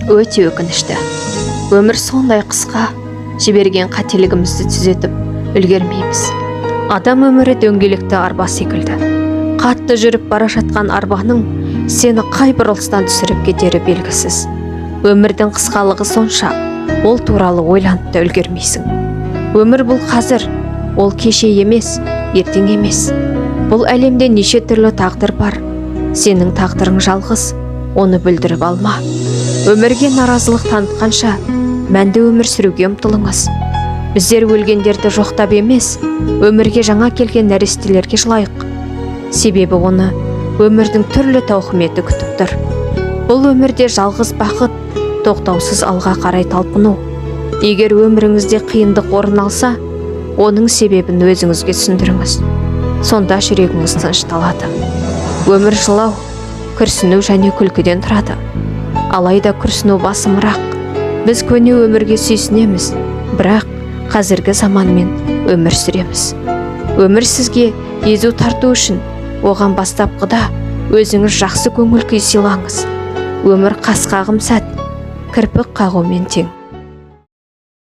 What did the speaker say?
Өте өкінішті. Өмір сондай қысқа, жіберген қателігімізді түзетіп үлгермейміз. Адам өмірі дөңгелекті арба секілді. Қатты жүріп бара жатқан арбаның сені қай бұрылыстан түсіріп кетері белгісіз. Өмірдің қысқалығы сонша, ол туралы ойланып та үлгермейсің. Өмір бұл қазір, ол кеше емес, ертең емес. Бұл әлемде неше түрлі тағдыр бар. Сенің тағдырың жалғыз, оны бүлдіріп алма. Өмірге наразылық танытқанша, мәнді өмір сүруге ұмтылыңыз. Біздер өлгендерді жоқтап емес, өмірге жаңа келген нәрестелерге жылайық. Себебі оны өмірдің түрлі тауқыметі күтіп тұр. Бұл өмірде жалғыз бақыт, тоқтаусыз алға қарай талпыну. Егер өміріңізде қиындық орын алса, оның себебін өзіңізге түсіндіріңіз. Сонда жүрегіңіз тынышталады. Өмір жылау, күрсіну және күлкіден тұрады. Алайда күрсіну басымырақ. Біз көне өмірге сүйсінеміз, бірақ қазіргі заманмен өмір сүреміз. Өмір сізге езу тарту үшін, оған бастапқыда өзіңіз жақсы көңіл күй сыйлаңыз. Өмір қас қағым сәт, кірпік қағумен тең.